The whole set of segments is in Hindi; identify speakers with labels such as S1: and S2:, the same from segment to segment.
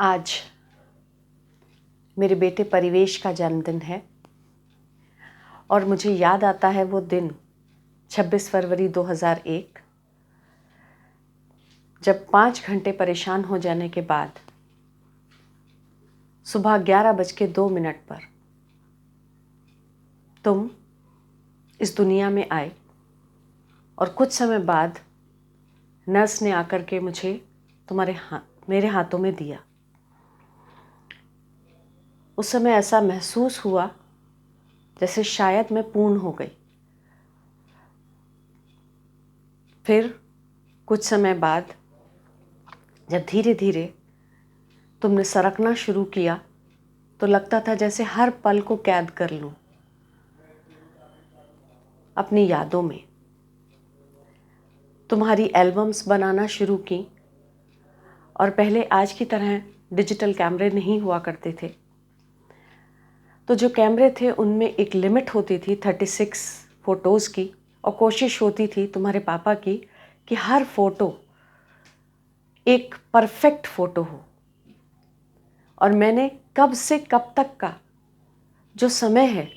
S1: आज मेरे बेटे परिवेश का जन्मदिन है और मुझे याद आता है वो दिन 26 फरवरी 2001, जब 5 घंटे परेशान हो जाने के बाद सुबह 11:02 पर तुम इस दुनिया में आए और कुछ समय बाद नर्स ने आकर के मुझे मेरे हाथों में दिया। उस समय ऐसा महसूस हुआ जैसे शायद मैं पूर्ण हो गई। फिर कुछ समय बाद जब धीरे धीरे तुमने सरकना शुरू किया तो लगता था जैसे हर पल को कैद कर लूं अपनी यादों में। तुम्हारी एल्बम्स बनाना शुरू की और पहले आज की तरह डिजिटल कैमरे नहीं हुआ करते थे, तो जो कैमरे थे उनमें एक लिमिट होती थी 36 फ़ोटोज़ की, और कोशिश होती थी तुम्हारे पापा की कि हर फ़ोटो एक परफेक्ट फ़ोटो हो। और मैंने कब से कब तक का जो समय है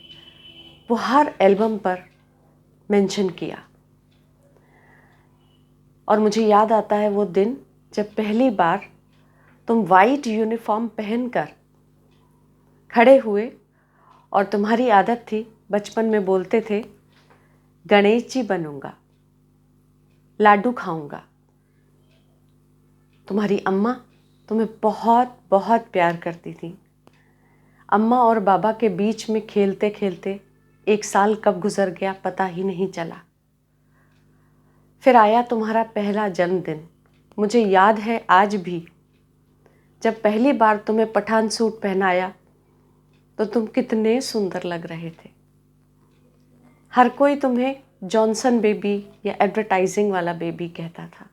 S1: वो हर एल्बम पर मेंशन किया। और मुझे याद आता है वो दिन जब पहली बार तुम वाइट यूनिफॉर्म पहनकर खड़े हुए और तुम्हारी आदत थी, बचपन में बोलते थे, गणेश जी बनूंगा, लाडू खाऊंगा। तुम्हारी अम्मा तुम्हें बहुत बहुत प्यार करती थी। अम्मा और बाबा के बीच में खेलते खेलते 1 साल कब गुजर गया पता ही नहीं चला। फिर आया तुम्हारा पहला जन्मदिन। मुझे याद है आज भी, जब पहली बार तुम्हें पठान सूट पहनाया तो तुम कितने सुंदर लग रहे थे। हर कोई तुम्हें जॉनसन बेबी या एडवर्टाइजिंग वाला बेबी कहता था,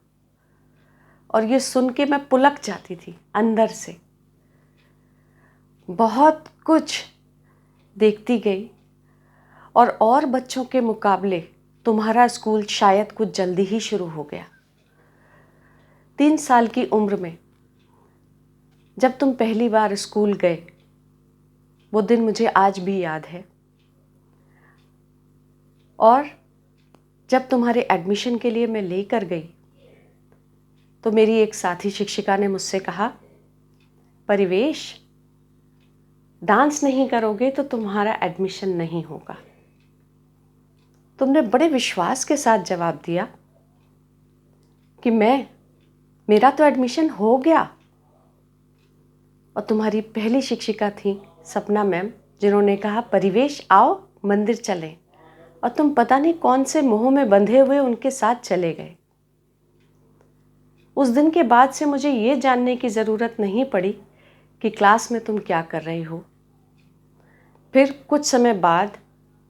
S1: और ये सुन के मैं पुलक जाती थी अंदर से। बहुत कुछ देखती गई और बच्चों के मुकाबले तुम्हारा स्कूल शायद कुछ जल्दी ही शुरू हो गया। 3 साल की उम्र में जब तुम पहली बार स्कूल गए, वो दिन मुझे आज भी याद है। और जब तुम्हारे एडमिशन के लिए मैं लेकर गई तो मेरी एक साथी शिक्षिका ने मुझसे कहा, परिवेश, डांस नहीं करोगे तो तुम्हारा एडमिशन नहीं होगा। तुमने बड़े विश्वास के साथ जवाब दिया कि मेरा तो एडमिशन हो गया। और तुम्हारी पहली शिक्षिका थी सपना मैम, जिन्होंने कहा, परिवेश आओ मंदिर चलें। और तुम पता नहीं कौन से मोह में बंधे हुए उनके साथ चले गए। उस दिन के बाद से मुझे ये जानने की ज़रूरत नहीं पड़ी कि क्लास में तुम क्या कर रही हो। फिर कुछ समय बाद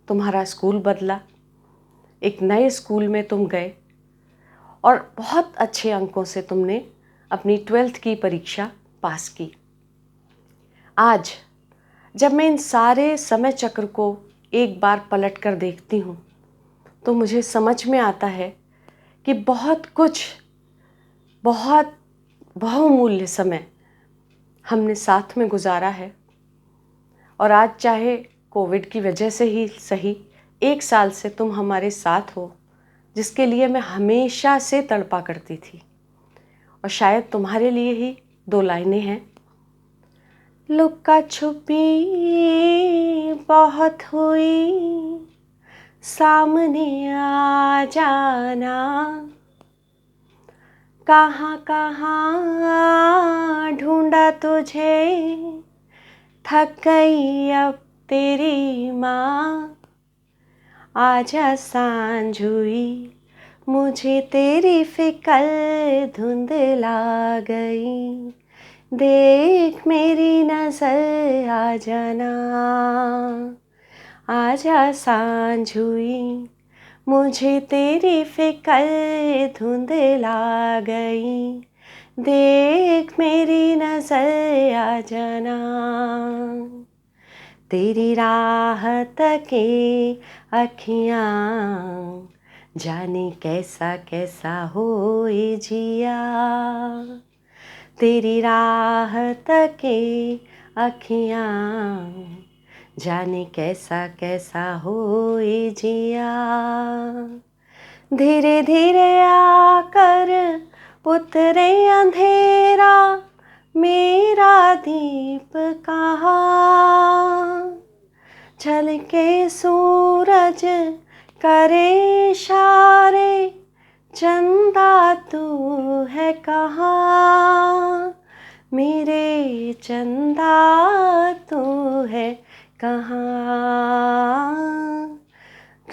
S1: तुम्हारा स्कूल बदला, एक नए स्कूल में तुम गए और बहुत अच्छे अंकों से तुमने अपनी 12th की परीक्षा पास की। आज जब मैं इन सारे समय चक्र को एक बार पलट कर देखती हूँ तो मुझे समझ में आता है कि बहुत कुछ, बहुत बहुमूल्य समय हमने साथ में गुजारा है। और आज चाहे कोविड की वजह से ही सही, 1 साल से तुम हमारे साथ हो, जिसके लिए मैं हमेशा से तड़पा करती थी। और शायद तुम्हारे लिए ही 2 लाइनें हैं। लुका छुपी बहुत हुई, सामने आ जाना, कहाँ कहाँ ढूंढा तुझे, थक गई अब तेरी माँ, आजा सांझ हुई, मुझे तेरी फिक्र धुंधला गई, देख मेरी नजर आ जाना, आजा सांझ हुई, मुझे तेरी फिक्र धुंधला गई, देख मेरी नजर आ जाना, तेरी राह तके अखियाँ, जाने कैसा कैसा होए जिया, तेरी राह तके अखियाँ, जाने कैसा कैसा होए जिया। धीरे धीरे आकर उतरे अंधेरा, मेरा दीप कहाँ। झलके सूरज करे इशारे, चंदा तू है कहाँ। मेरे चंदा तू है कहाँ।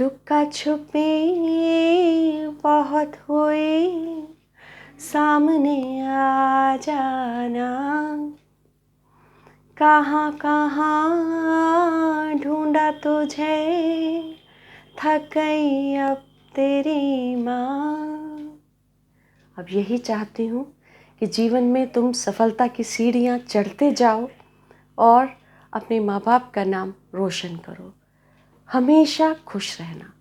S1: लुका छुपी बहुत हुई, सामने आ जाना। कहाँ कहाँ ढूंढा तुझे, थक गई अब तेरी माँ। अब यही चाहती हूँ कि जीवन में तुम सफलता की सीढ़ियाँ चढ़ते जाओ और अपने माँ बाप का नाम रोशन करो। हमेशा खुश रहना।